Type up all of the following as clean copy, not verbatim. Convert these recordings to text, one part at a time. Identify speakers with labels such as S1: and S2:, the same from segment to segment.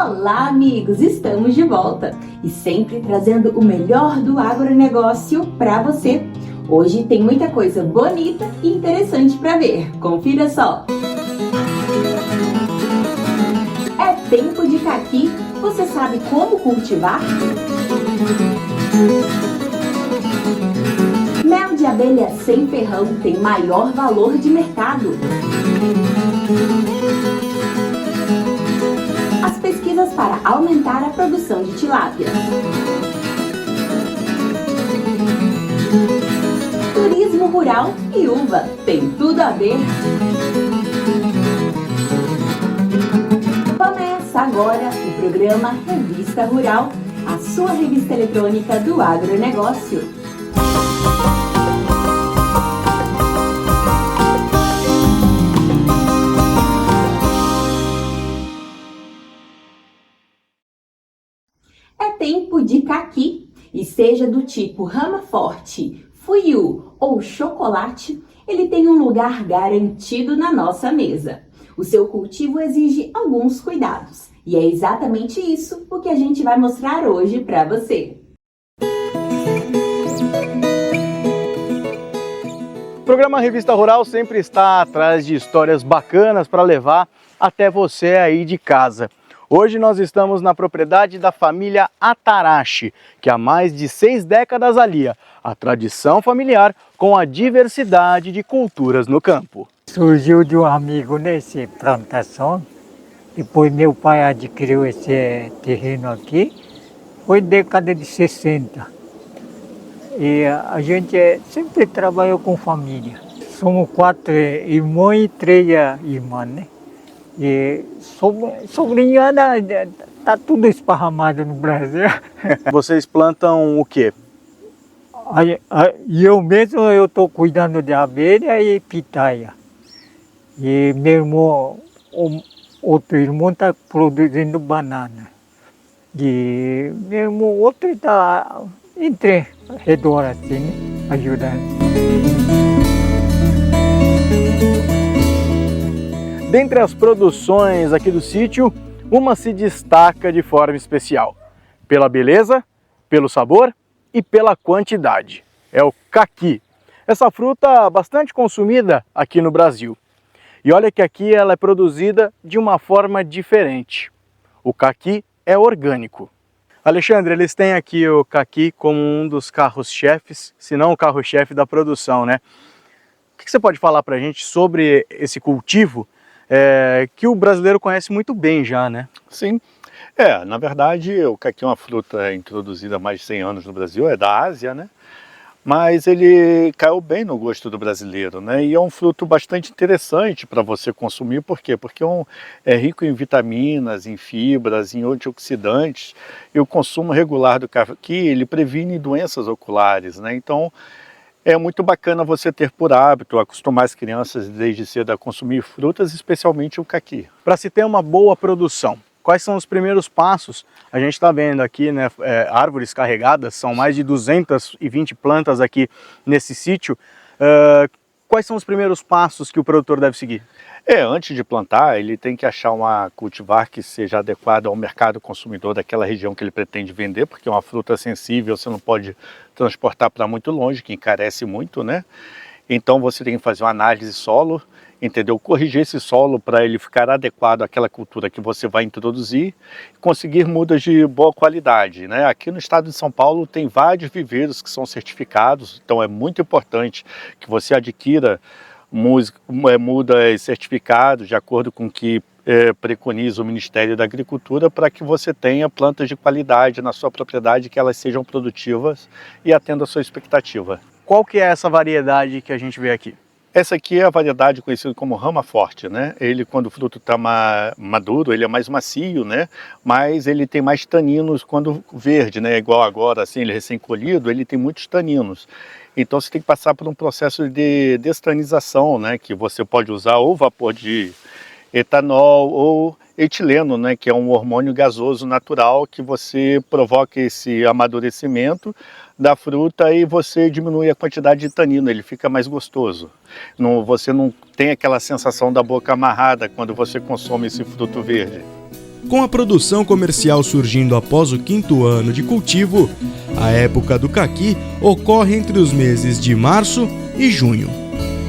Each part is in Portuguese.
S1: Olá, amigos! Estamos de volta e sempre trazendo o melhor do agronegócio para você. Hoje tem muita coisa bonita e interessante para ver. Confira só! É tempo de caqui. Você sabe como cultivar? Mel de abelha sem ferrão tem maior valor de mercado. As pesquisas para aumentar a produção de tilápia. Turismo rural e uva tem tudo a ver. Começa agora o programa Revista Rural, a sua revista eletrônica do agronegócio. É tempo de caqui, e seja do tipo rama forte, fuiu ou chocolate, ele tem um lugar garantido na nossa mesa. O seu cultivo exige alguns cuidados, e é exatamente isso o que a gente vai mostrar hoje para você.
S2: O programa Revista Rural sempre está atrás de histórias bacanas para levar até você aí de casa. Hoje nós estamos na propriedade da família Atarashi, que há mais de 6 décadas alia a tradição familiar com a diversidade de culturas no campo.
S3: Surgiu de um amigo nessa plantação, depois meu pai adquiriu esse terreno aqui, foi década de 60. E a gente sempre trabalhou com família. Somos 4 irmãos e 3 irmãs, né? E sobrinhada tá tudo esparramado no Brasil.
S2: Vocês plantam o quê?
S3: E eu mesmo estou cuidando de abelha e pitaia. E meu irmão, outro irmão está produzindo banana. E meu irmão, outro está entre redor assim, né? Ajudando.
S2: Dentre as produções aqui do sítio, uma se destaca de forma especial. Pela beleza, pelo sabor e pela quantidade. É o caqui. Essa fruta bastante consumida aqui no Brasil. E olha que aqui ela é produzida de uma forma diferente. O caqui é orgânico. Alexandre, eles têm aqui o caqui como um dos carros-chefes, se não o carro-chefe da produção, né? O que você pode falar para a gente sobre esse cultivo que o brasileiro conhece muito bem já, né?
S4: Sim. Na verdade, o caqui é uma fruta introduzida há mais de 100 anos no Brasil, é da Ásia, né? Mas ele caiu bem no gosto do brasileiro, né? E é um fruto bastante interessante para você consumir, por quê? Porque é rico em vitaminas, em fibras, em antioxidantes, e o consumo regular do caqui, ele previne doenças oculares, né? Então, é muito bacana você ter por hábito, acostumar as crianças desde cedo a consumir frutas, especialmente o caqui.
S2: Para se ter uma boa produção, quais são os primeiros passos? A gente está vendo aqui, né, árvores carregadas, são mais de 220 plantas aqui nesse sítio. Quais são os primeiros passos que o produtor deve seguir?
S4: Antes de plantar, ele tem que achar uma cultivar que seja adequada ao mercado consumidor daquela região que ele pretende vender, porque é uma fruta sensível, você não pode transportar para muito longe, que encarece muito, né? Então você tem que fazer uma análise solo, entendeu? Corrigir esse solo para ele ficar adequado àquela cultura que você vai introduzir e conseguir mudas de boa qualidade, né? Aqui no estado de São Paulo tem vários viveiros que são certificados, então é muito importante que você adquira mudas certificadas de acordo com o que preconiza o Ministério da Agricultura para que você tenha plantas de qualidade na sua propriedade, que elas sejam produtivas e atendam a sua expectativa.
S2: Qual que é essa variedade que a gente vê aqui?
S4: Essa aqui é a variedade conhecida como rama forte, né? Ele, quando o fruto está maduro, ele é mais macio, né? Mas ele tem mais taninos quando verde, né? Igual agora, assim, ele é recém-colhido, ele tem muitos taninos. Então você tem que passar por um processo de destanização, né? Que você pode usar ou vapor de etanol ou etileno, né? Que é um hormônio gasoso natural que você provoca esse amadurecimento da fruta e você diminui a quantidade de tanino, ele fica mais gostoso. Você não tem aquela sensação da boca amarrada quando você consome esse fruto verde.
S5: Com a produção comercial surgindo após o 5º ano de cultivo, a época do caqui ocorre entre os meses de março e junho.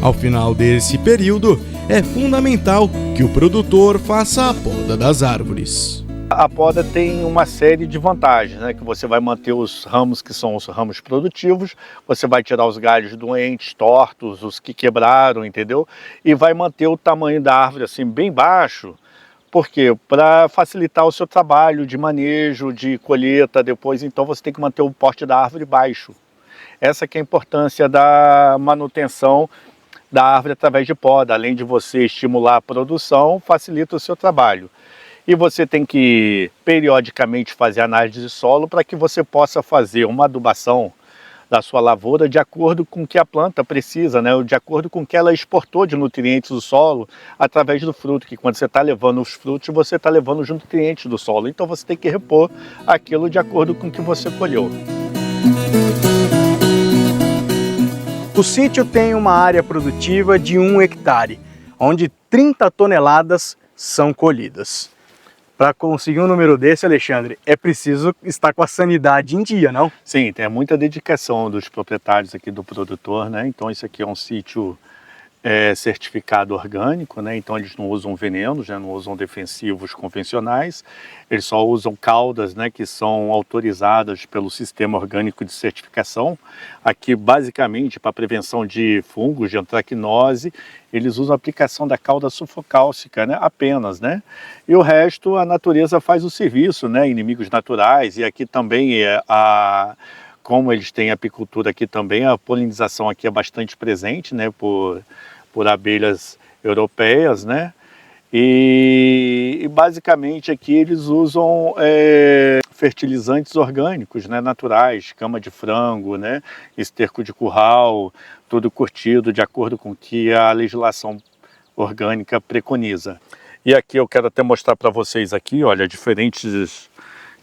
S5: Ao final desse período, é fundamental que o produtor faça a poda das árvores.
S4: A poda tem uma série de vantagens, né? Que você vai manter os ramos que são os ramos produtivos, você vai tirar os galhos doentes, tortos, os que quebraram, entendeu? E vai manter o tamanho da árvore assim bem baixo. Por quê? Para facilitar o seu trabalho de manejo, de colheita depois, então você tem que manter o porte da árvore baixo. Essa que é a importância da manutenção da árvore através de poda. Além de você estimular a produção, facilita o seu trabalho. E você tem que periodicamente fazer análise de solo para que você possa fazer uma adubação da sua lavoura de acordo com o que a planta precisa, né? De acordo com o que ela exportou de nutrientes do solo através do fruto, que quando você está levando os frutos, você está levando os nutrientes do solo. Então você tem que repor aquilo de acordo com o que você colheu.
S2: O sítio tem uma área produtiva de 1 hectare, onde 30 toneladas são colhidas. Para conseguir um número desse, Alexandre, é preciso estar com a sanidade em dia, não?
S4: Sim, tem muita dedicação dos proprietários aqui do produtor, né? Então isso aqui é um sítio certificado orgânico, né? Então eles não usam venenos, né? Não usam defensivos convencionais, eles só usam caudas, né? Que são autorizadas pelo Sistema Orgânico de Certificação. Aqui basicamente para prevenção de fungos, de antracnose, eles usam a aplicação da cauda sulfocálcica, né? Apenas, né? E o resto a natureza faz o serviço, né? Inimigos naturais, e aqui também como eles têm apicultura aqui também, a polinização aqui é bastante presente, né? Por abelhas europeias, né? E basicamente aqui eles usam fertilizantes orgânicos, né, naturais, cama de frango, né, esterco de curral, tudo curtido de acordo com o que a legislação orgânica preconiza. E aqui eu quero até mostrar para vocês aqui, olha, diferentes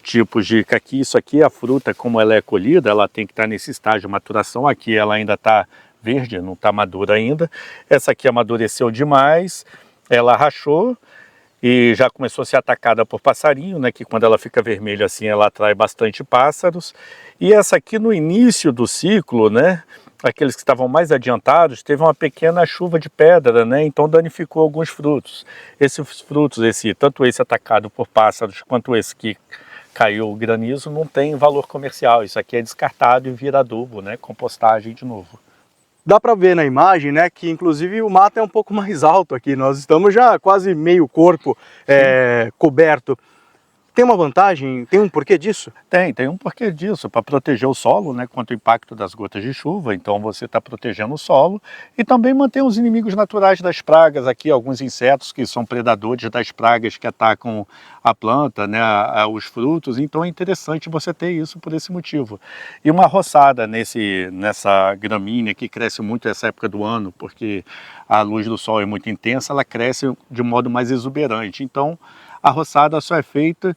S4: tipos de caqui. Isso aqui é a fruta, como ela é colhida, ela tem que estar nesse estágio de maturação. Aqui ela ainda está verde, não está madura ainda. Essa aqui amadureceu demais, ela rachou e já começou a ser atacada por passarinho, né? Que quando ela fica vermelha assim, ela atrai bastante pássaros. E essa aqui no início do ciclo, né? Aqueles que estavam mais adiantados, teve uma pequena chuva de pedra, né? Então danificou alguns frutos. Esses frutos, tanto esse atacado por pássaros quanto esse que caiu o granizo, não tem valor comercial. Isso aqui é descartado e vira adubo, né? Compostagem de novo.
S2: Dá para ver na imagem, né, que inclusive o mato é um pouco mais alto aqui. Nós estamos já quase meio corpo coberto. Tem uma vantagem? Tem um porquê disso?
S4: Tem um porquê disso, para proteger o solo, né, contra o impacto das gotas de chuva. Então você está protegendo o solo e também mantém os inimigos naturais das pragas aqui, alguns insetos que são predadores das pragas que atacam a planta, né, os frutos. Então é interessante você ter isso por esse motivo. E uma roçada nessa gramínea que cresce muito nessa época do ano, porque a luz do sol é muito intensa, ela cresce de modo mais exuberante. Então a roçada só é feita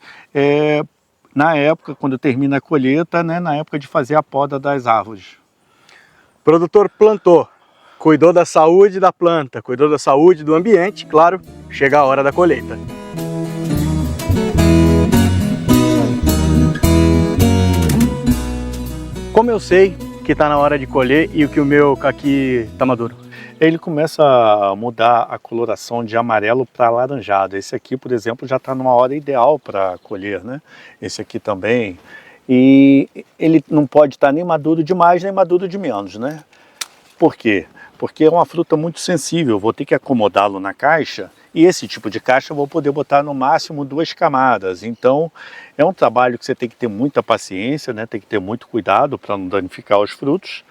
S4: na época, quando termina a colheita, né, na época de fazer a poda das árvores.
S2: O produtor plantou, cuidou da saúde da planta, cuidou da saúde do ambiente, claro, chega a hora da colheita. Como eu sei que está na hora de colher e que o meu caqui está maduro?
S4: Ele começa a mudar a coloração de amarelo para alaranjado. Esse aqui, por exemplo, já está numa hora ideal para colher, né? Esse aqui também. E ele não pode estar nem maduro demais, nem maduro de menos, né? Por quê? Porque é uma fruta muito sensível. Vou ter que acomodá-lo na caixa, e esse tipo de caixa eu vou poder botar no máximo 2 camadas. Então é um trabalho que você tem que ter muita paciência, né? Tem que ter muito cuidado para não danificar os frutos.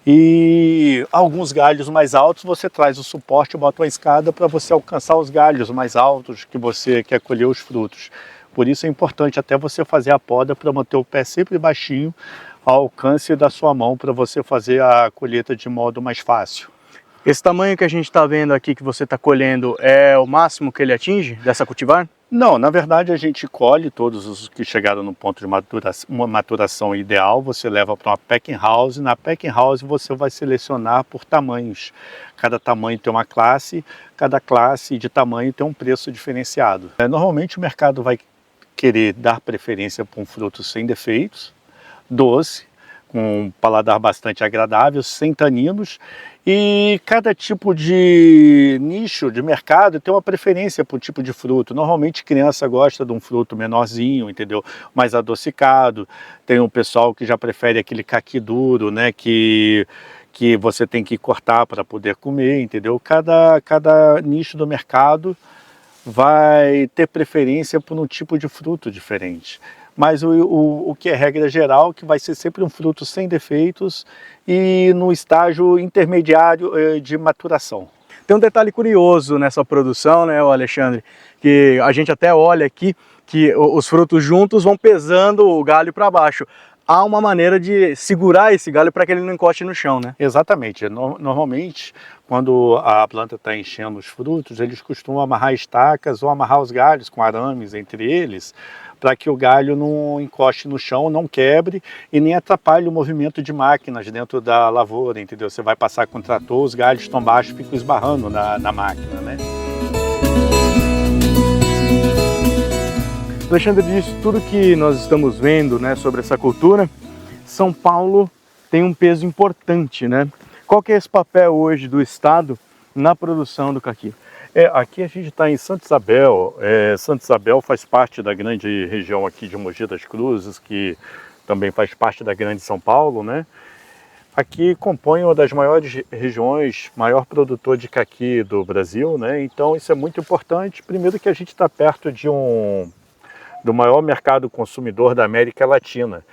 S4: E alguns galhos mais altos você traz o suporte e bota uma escada para você alcançar os galhos mais altos que você quer colher os frutos. Por isso é importante até você fazer a poda para manter o pé sempre baixinho ao alcance da sua mão, para você fazer a colheita de modo mais fácil.
S2: Esse tamanho que a gente está vendo aqui, que você está colhendo, é o máximo que ele atinge dessa cultivar?
S4: Não, na verdade a gente colhe todos os que chegaram no ponto de uma maturação ideal, você leva para uma packing house, na packing house você vai selecionar por tamanhos. Cada tamanho tem uma classe, cada classe de tamanho tem um preço diferenciado. Normalmente o mercado vai querer dar preferência para um fruto sem defeitos, doce, com um paladar bastante agradável, sem taninos, e cada tipo de nicho de mercado tem uma preferência por tipo de fruto. Normalmente criança gosta de um fruto menorzinho, entendeu? Mais adocicado. Tem um pessoal que já prefere aquele caqui duro, né? Que você tem que cortar para poder comer, entendeu? Cada nicho do mercado vai ter preferência por um tipo de fruto diferente. Mas o que é regra geral, que vai ser sempre um fruto sem defeitos e no estágio intermediário de maturação.
S2: Tem um detalhe curioso nessa produção, né, Alexandre, que a gente até olha aqui, que os frutos juntos vão pesando o galho para baixo. Há uma maneira de segurar esse galho para que ele não encoste no chão, né?
S4: Exatamente. Normalmente, quando a planta está enchendo os frutos, eles costumam amarrar estacas ou amarrar os galhos com arames entre eles, para que o galho não encoste no chão, não quebre e nem atrapalhe o movimento de máquinas dentro da lavoura, entendeu? Você vai passar com o trator, os galhos estão baixos, ficam esbarrando na máquina, né?
S2: Alexandre, disso tudo que nós estamos vendo, né, sobre essa cultura, São Paulo tem um peso importante, né? Qual que é esse papel hoje do Estado na produção do caqui?
S4: Aqui a gente está em Santa Isabel. Santa Isabel faz parte da grande região aqui de Mogi das Cruzes, que também faz parte da grande São Paulo, né? Aqui compõe uma das maiores regiões, maior produtor de caqui do Brasil, né? Então isso é muito importante. Primeiro que a gente está perto do maior mercado consumidor da América Latina.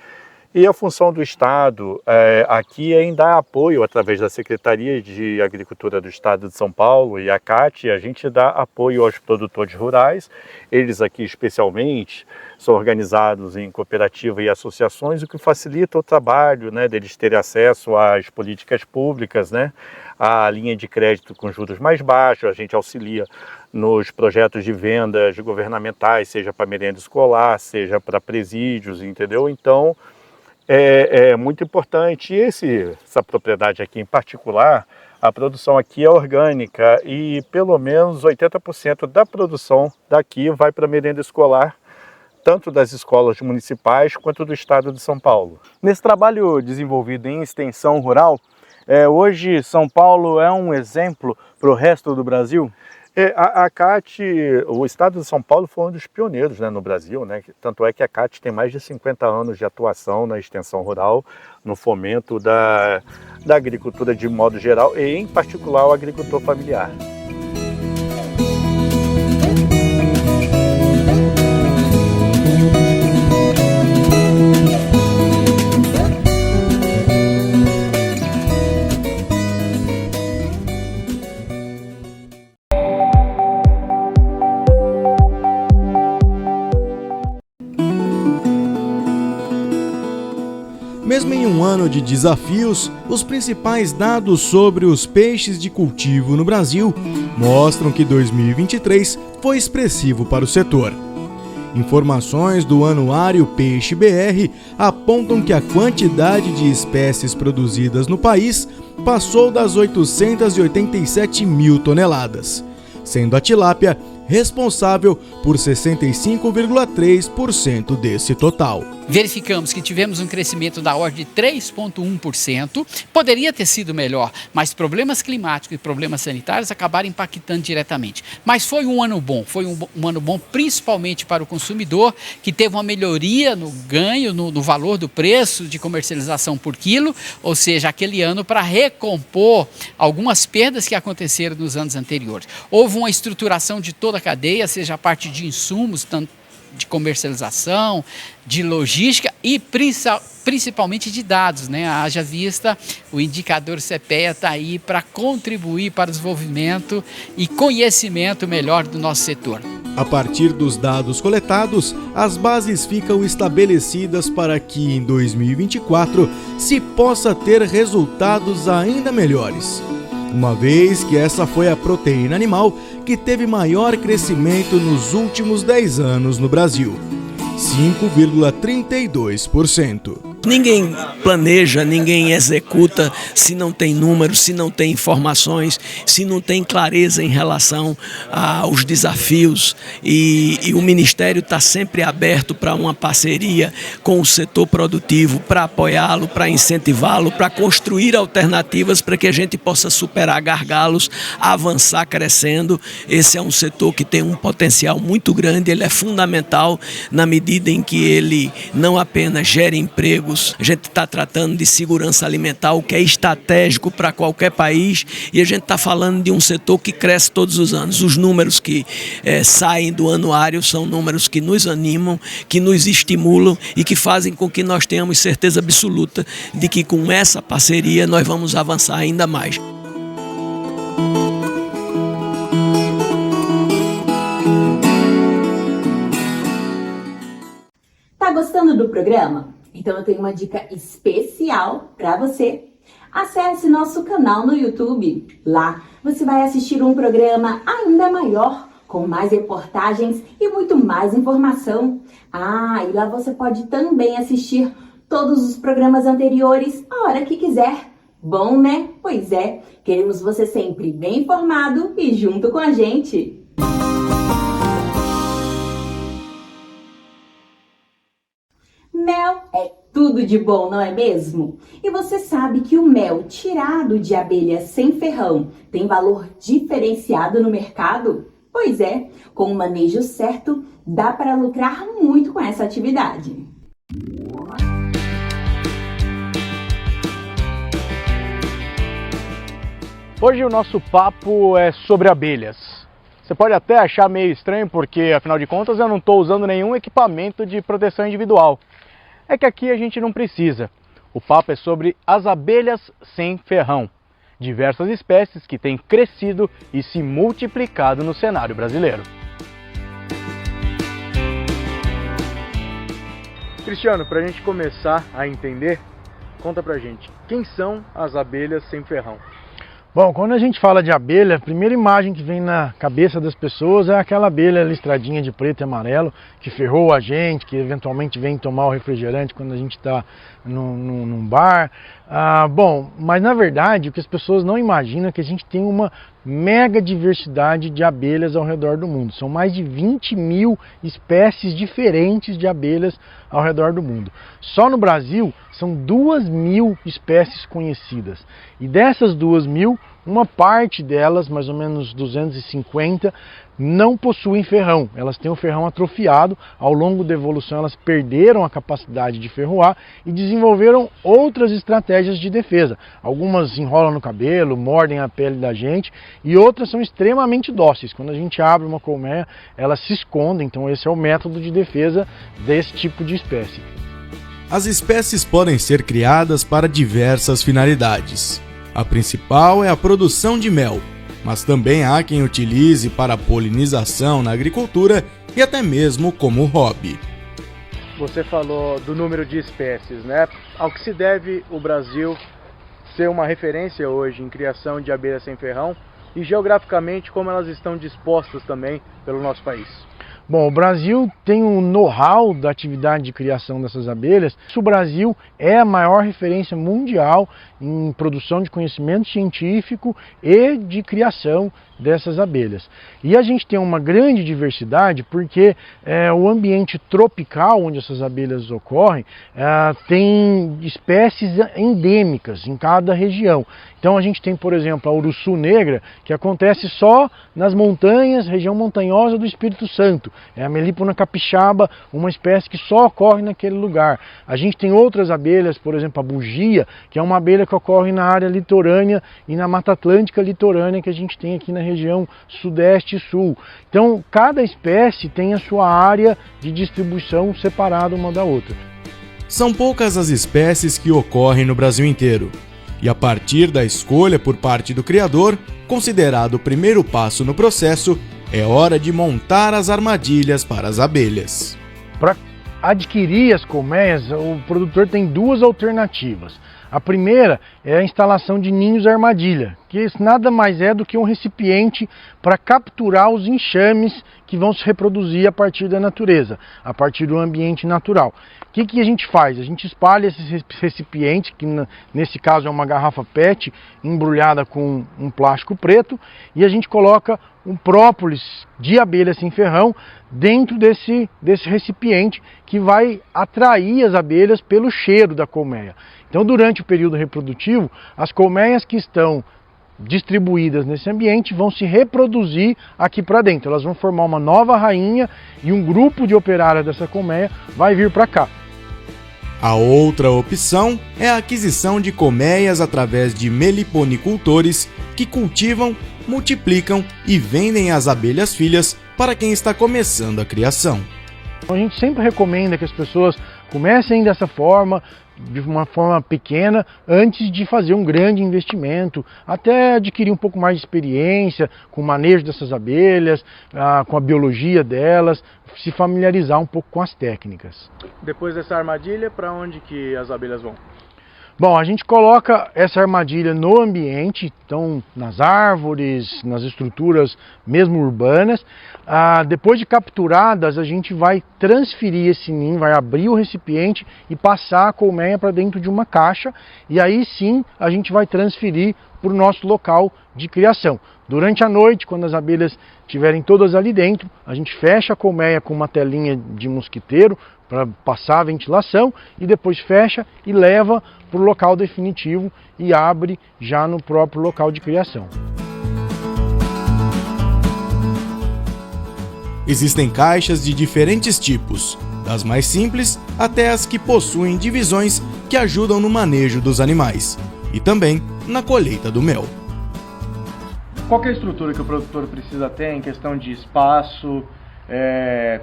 S4: E a função do Estado aqui é em dar apoio através da Secretaria de Agricultura do Estado de São Paulo e a CAT, a gente dá apoio aos produtores rurais. Eles aqui especialmente são organizados em cooperativa e associações, o que facilita o trabalho, né, deles terem acesso às políticas públicas, né, à linha de crédito com juros mais baixos. A gente auxilia nos projetos de vendas governamentais, seja para merenda escolar, seja para presídios, entendeu? Então, é muito importante. E essa propriedade aqui em particular, a produção aqui é orgânica e pelo menos 80% da produção daqui vai para merenda escolar, tanto das escolas municipais quanto do estado de São Paulo.
S2: Nesse trabalho desenvolvido em extensão rural, hoje São Paulo é um exemplo para o resto do Brasil?
S4: A CAT, o estado de São Paulo foi um dos pioneiros, né, no Brasil, né? Tanto é que a CAT tem mais de 50 anos de atuação na extensão rural, no fomento da agricultura de modo geral e em particular o agricultor familiar.
S5: Mesmo em um ano de desafios, os principais dados sobre os peixes de cultivo no Brasil mostram que 2023 foi expressivo para o setor. Informações do Anuário Peixe BR apontam que a quantidade de espécies produzidas no país passou das 887 mil toneladas, sendo a tilápia responsável por 65,3% desse total.
S6: Verificamos que tivemos um crescimento da ordem de 3,1%, poderia ter sido melhor, mas problemas climáticos e problemas sanitários acabaram impactando diretamente. Mas foi um ano bom, um ano bom principalmente para o consumidor, que teve uma melhoria no ganho, no valor do preço de comercialização por quilo, ou seja, aquele ano para recompor algumas perdas que aconteceram nos anos anteriores. Houve uma estruturação de toda a cadeia, seja a parte de insumos, tanto de comercialização, de logística e principalmente de dados, né? Haja vista, o indicador CPEA está aí para contribuir para o desenvolvimento e conhecimento melhor do nosso setor.
S5: A partir dos dados coletados, as bases ficam estabelecidas para que em 2024 se possa ter resultados ainda melhores. uma vez que essa foi a proteína animal que teve maior crescimento nos últimos 10 anos no Brasil, 5,32%.
S7: Ninguém planeja, ninguém executa se não tem números, se não tem informações, se não tem clareza em relação aos desafios. E o Ministério está sempre aberto para uma parceria com o setor produtivo, para apoiá-lo, para incentivá-lo, para construir alternativas para que a gente possa superar gargalos, avançar crescendo. Esse é um setor que tem um potencial muito grande, ele é fundamental na medida em que ele não apenas gera empregos. A gente está tratando de segurança alimentar, o que é estratégico para qualquer país, e a gente está falando de um setor que cresce todos os anos. Os números que saem do anuário são números que nos animam, que nos estimulam e que fazem com que nós tenhamos certeza absoluta de que com essa parceria nós vamos avançar ainda mais.
S1: Tá gostando do programa? Então eu tenho uma dica especial para você. Acesse nosso canal no YouTube. Lá você vai assistir um programa ainda maior, com mais reportagens e muito mais informação. E lá você pode também assistir todos os programas anteriores a hora que quiser. Bom, né? Pois é, queremos você sempre bem informado e junto com a gente. Mel é tudo de bom, não é mesmo? E você sabe que o mel tirado de abelhas sem ferrão tem valor diferenciado no mercado? Pois é, com o manejo certo, dá para lucrar muito com essa atividade.
S2: Hoje o nosso papo é sobre abelhas. Você pode até achar meio estranho porque, afinal de contas, eu não estou usando nenhum equipamento de proteção individual. É que aqui a gente não precisa. O papo é sobre as abelhas sem ferrão, diversas espécies que têm crescido e se multiplicado no cenário brasileiro. Cristiano, para a gente começar a entender, conta pra gente, quem são as abelhas sem ferrão?
S8: Bom, quando a gente fala de abelha, a primeira imagem que vem na cabeça das pessoas é aquela abelha listradinha de preto e amarelo que ferrou a gente, que eventualmente vem tomar o refrigerante quando a gente está num bar. Bom, mas na verdade o que as pessoas não imaginam é que a gente tem uma mega diversidade de abelhas ao redor do mundo. São mais de 20 mil espécies diferentes de abelhas ao redor do mundo. Só no Brasil são 2.000 espécies conhecidas. E dessas 2.000, uma parte delas, mais ou menos 250, não possuem ferrão. Elas têm o ferrão atrofiado. Ao longo da evolução elas perderam a capacidade de ferroar e desenvolveram outras estratégias de defesa. Algumas enrolam no cabelo, mordem a pele da gente e outras são extremamente dóceis. Quando a gente abre uma colmeia, elas se escondem. Então esse é o método de defesa desse tipo de espécie.
S5: As espécies podem ser criadas para diversas finalidades. A principal é a produção de mel, mas também há quem utilize para polinização na agricultura e até mesmo como hobby.
S2: Você falou do número de espécies, né? Ao que se deve o Brasil ser uma referência hoje em criação de abelhas sem ferrão e geograficamente como elas estão dispostas também pelo nosso país?
S8: Bom, o Brasil tem um know-how da atividade de criação dessas abelhas. O Brasil é a maior referência mundial em produção de conhecimento científico e de criação dessas abelhas. E a gente tem uma grande diversidade porque o ambiente tropical onde essas abelhas ocorrem tem espécies endêmicas em cada região. Então a gente tem, por exemplo, a urussu negra, que acontece só nas montanhas, região montanhosa do Espírito Santo. É a Melipona capixaba, uma espécie que só ocorre naquele lugar. A gente tem outras abelhas, por exemplo, a bugia, que é uma abelha que ocorre na área litorânea e na Mata Atlântica litorânea que a gente tem aqui na região sudeste e sul. Então, cada espécie tem a sua área de distribuição separada uma da outra.
S5: São poucas as espécies que ocorrem no Brasil inteiro. E a partir da escolha por parte do criador, considerado o primeiro passo no processo, é hora de montar as armadilhas para as abelhas.
S8: Para adquirir as colmeias, o produtor tem duas alternativas. A primeira é a instalação de ninhos armadilha, que isso nada mais é do que um recipiente para capturar os enxames que vão se reproduzir a partir da natureza, a partir do ambiente natural. O que a gente faz? A gente espalha esse recipiente, que nesse caso é uma garrafa PET embrulhada com um plástico preto, e a gente coloca um própolis de abelha sem ferrão dentro desse recipiente, que vai atrair as abelhas pelo cheiro da colmeia. Então, durante o período reprodutivo, as colmeias que estão distribuídas nesse ambiente vão se reproduzir aqui para dentro. Elas vão formar uma nova rainha e um grupo de operárias dessa colmeia vai vir para cá.
S5: A outra opção é a aquisição de colmeias através de meliponicultores que cultivam, multiplicam e vendem as abelhas filhas para quem está começando a criação.
S8: A gente sempre recomenda que as pessoas comecem dessa forma, de uma forma pequena, antes de fazer um grande investimento, até adquirir um pouco mais de experiência com o manejo dessas abelhas, com a biologia delas, se familiarizar um pouco com as técnicas.
S2: Depois dessa armadilha, para onde que as abelhas vão?
S8: Bom, a gente coloca essa armadilha no ambiente, então nas árvores, nas estruturas mesmo urbanas. Depois de capturadas, a gente vai transferir esse ninho, vai abrir o recipiente e passar a colmeia para dentro de uma caixa. E aí sim a gente vai transferir para o nosso local de criação. Durante a noite, quando as abelhas estiverem todas ali dentro, a gente fecha a colmeia com uma telinha de mosquiteiro para passar a ventilação e depois fecha e leva para o local definitivo e abre já no próprio local de criação.
S5: Existem caixas de diferentes tipos, das mais simples até as que possuem divisões que ajudam no manejo dos animais e também na colheita do mel.
S2: Qual que é a estrutura que o produtor precisa ter em questão de espaço,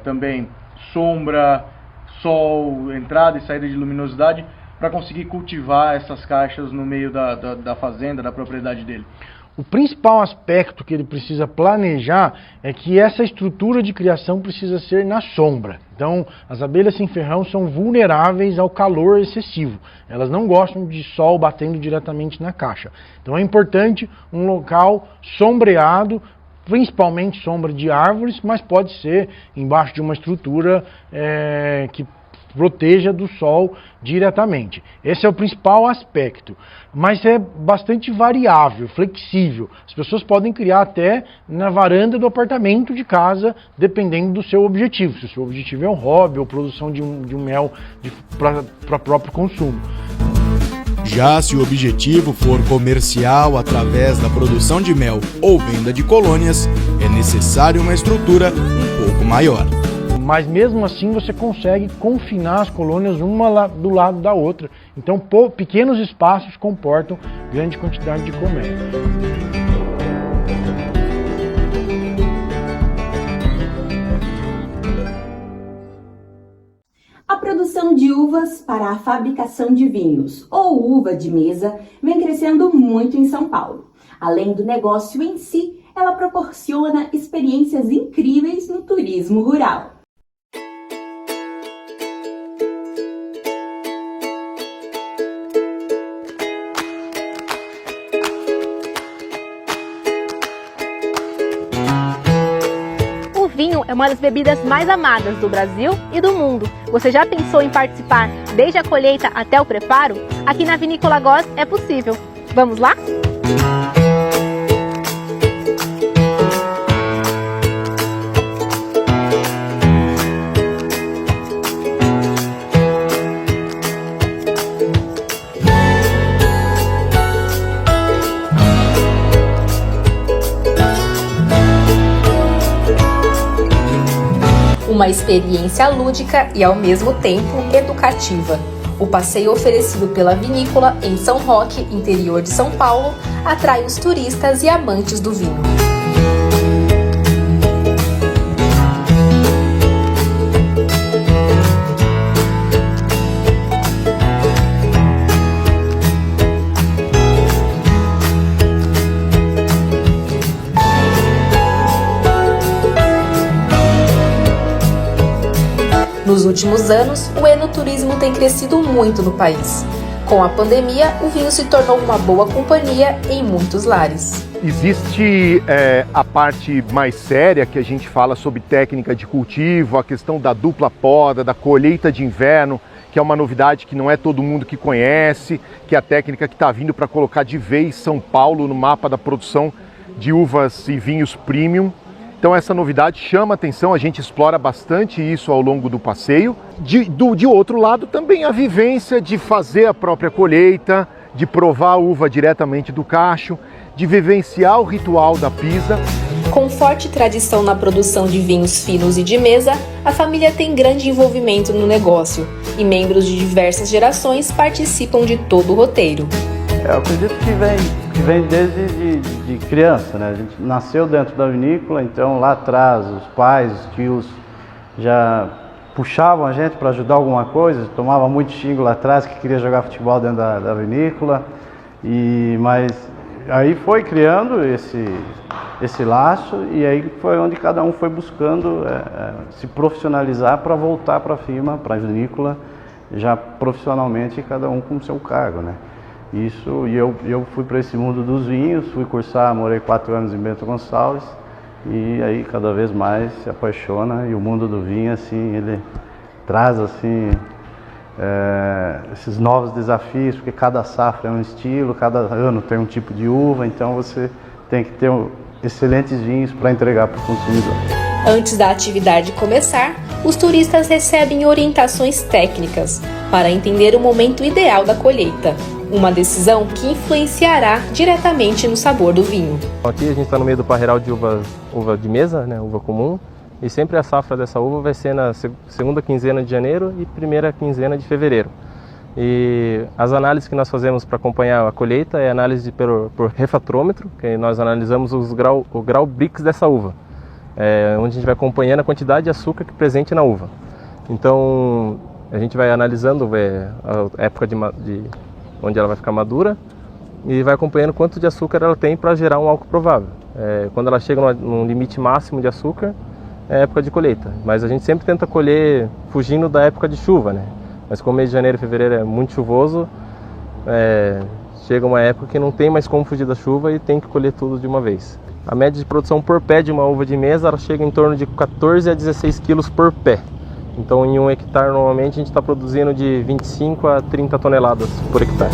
S2: também sombra, sol, entrada e saída de luminosidade, para conseguir cultivar essas caixas no meio da fazenda, da propriedade dele?
S8: O principal aspecto que ele precisa planejar é que essa estrutura de criação precisa ser na sombra. Então, as abelhas sem ferrão são vulneráveis ao calor excessivo. Elas não gostam de sol batendo diretamente na caixa. Então, é importante um local sombreado, principalmente sombra de árvores, mas pode ser embaixo de uma estrutura que proteja do sol diretamente. Esse é o principal aspecto, mas é bastante variável, flexível. As pessoas podem criar até na varanda do apartamento de casa, dependendo do seu objetivo. Se o seu objetivo é um hobby ou produção de um mel para próprio consumo.
S5: Já se o objetivo for comercial através da produção de mel ou venda de colônias, é necessário uma estrutura um pouco maior.
S8: Mas mesmo assim você consegue confinar as colônias uma do lado da outra. Então pequenos espaços comportam grande quantidade de colmeia.
S1: A produção de uvas para a fabricação de vinhos, ou uva de mesa, vem crescendo muito em São Paulo. Além do negócio em si, ela proporciona experiências incríveis no turismo rural.
S9: É uma das bebidas mais amadas do Brasil e do mundo. Você já pensou em participar desde a colheita até o preparo? Aqui na Vinícola Góes é possível. Vamos lá?
S10: Uma experiência lúdica e ao mesmo tempo educativa. O passeio oferecido pela vinícola em São Roque, interior de São Paulo, atrai os turistas e amantes do vinho. Nos últimos anos, o enoturismo tem crescido muito no país. Com a pandemia, o vinho se tornou uma boa companhia em muitos lares.
S11: Existe a parte mais séria, que a gente fala sobre técnica de cultivo, a questão da dupla poda, da colheita de inverno, que é uma novidade que não é todo mundo que conhece, que é a técnica que está vindo para colocar de vez São Paulo no mapa da produção de uvas e vinhos premium. Então essa novidade chama atenção, a gente explora bastante isso ao longo do passeio. De outro lado também a vivência de fazer a própria colheita, de provar a uva diretamente do cacho, de vivenciar o ritual da pisa.
S10: Com forte tradição na produção de vinhos finos e de mesa, a família tem grande envolvimento no negócio e membros de diversas gerações participam de todo o roteiro.
S12: Eu acredito que vem desde de criança, né? A gente nasceu dentro da vinícola, então lá atrás os pais, os tios já puxavam a gente para ajudar alguma coisa, tomava muito xingo lá atrás que queria jogar futebol dentro da vinícola, mas aí foi criando esse laço e aí foi onde cada um foi buscando se profissionalizar para voltar para a firma, para a vinícola, já profissionalmente, cada um com o seu cargo, né? Isso, e eu fui para esse mundo dos vinhos, fui cursar, morei 4 anos em Bento Gonçalves e aí cada vez mais se apaixona e o mundo do vinho, assim, ele traz, assim, esses novos desafios, porque cada safra é um estilo, cada ano tem um tipo de uva, então você tem que ter excelentes vinhos para entregar para o consumidor.
S10: Antes da atividade começar, os turistas recebem orientações técnicas para entender o momento ideal da colheita, uma decisão que influenciará diretamente no sabor do vinho.
S13: Aqui a gente está no meio do parreiral de uva de mesa, né, uva comum, e sempre a safra dessa uva vai ser na segunda quinzena de janeiro e primeira quinzena de fevereiro. E as análises que nós fazemos para acompanhar a colheita é análise por refratrômetro, que nós analisamos o grau Brix dessa uva, onde a gente vai acompanhando a quantidade de açúcar que é presente na uva. Então a gente vai analisando a época de onde ela vai ficar madura e vai acompanhando quanto de açúcar ela tem para gerar um álcool provável. Quando ela chega num limite máximo de açúcar, é época de colheita, mas a gente sempre tenta colher fugindo da época de chuva, né? Mas como mês de janeiro e fevereiro é muito chuvoso, chega uma época que não tem mais como fugir da chuva e tem que colher tudo de uma vez. A média de produção por pé de uma uva de mesa ela chega em torno de 14 a 16 quilos por pé. Então em 1 hectare normalmente a gente está produzindo de 25 a 30 toneladas por hectare.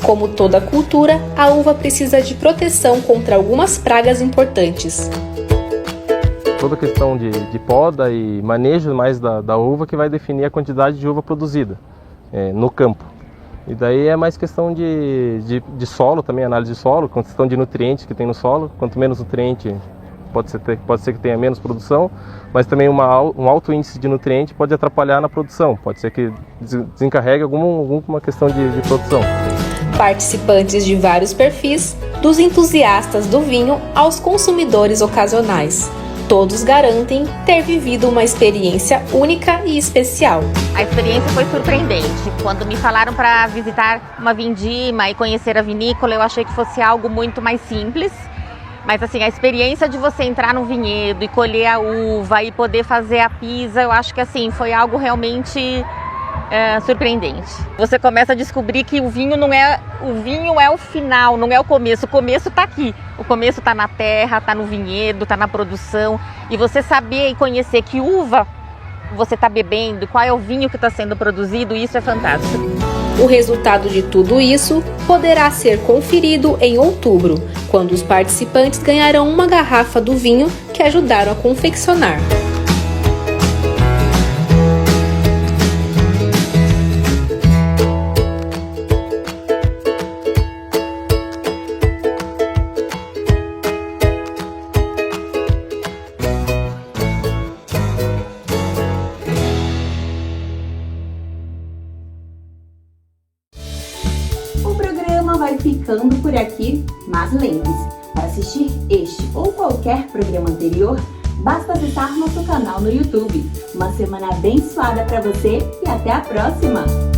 S10: Como toda cultura, a uva precisa de proteção contra algumas pragas importantes.
S13: Toda a questão de poda e manejo mais da uva que vai definir a quantidade de uva produzida no campo. E daí é mais questão de solo também, análise de solo, questão de nutrientes que tem no solo. Quanto menos nutriente, pode ser que tenha menos produção, mas também um alto índice de nutriente pode atrapalhar na produção, pode ser que desencarregue alguma questão de produção.
S10: Participantes de vários perfis, dos entusiastas do vinho aos consumidores ocasionais. Todos garantem ter vivido uma experiência única e especial.
S14: A experiência foi surpreendente. Quando me falaram para visitar uma vindima e conhecer a vinícola, eu achei que fosse algo muito mais simples. Mas assim, a experiência de você entrar no vinhedo e colher a uva e poder fazer a pisa, eu acho que assim, foi algo realmente surpreendente. Você começa a descobrir que o vinho é o final, não é o começo está aqui. O começo está na terra, está no vinhedo, está na produção. E você saber e conhecer que uva você está bebendo, qual é o vinho que está sendo produzido, isso é fantástico.
S10: O resultado de tudo isso poderá ser conferido em outubro, quando os participantes ganharão uma garrafa do vinho que ajudaram a confeccionar.
S1: Vai ficando por aqui, mas lembre-se, para assistir este ou qualquer programa anterior, basta acessar nosso canal no YouTube. Uma semana abençoada para você e até a próxima!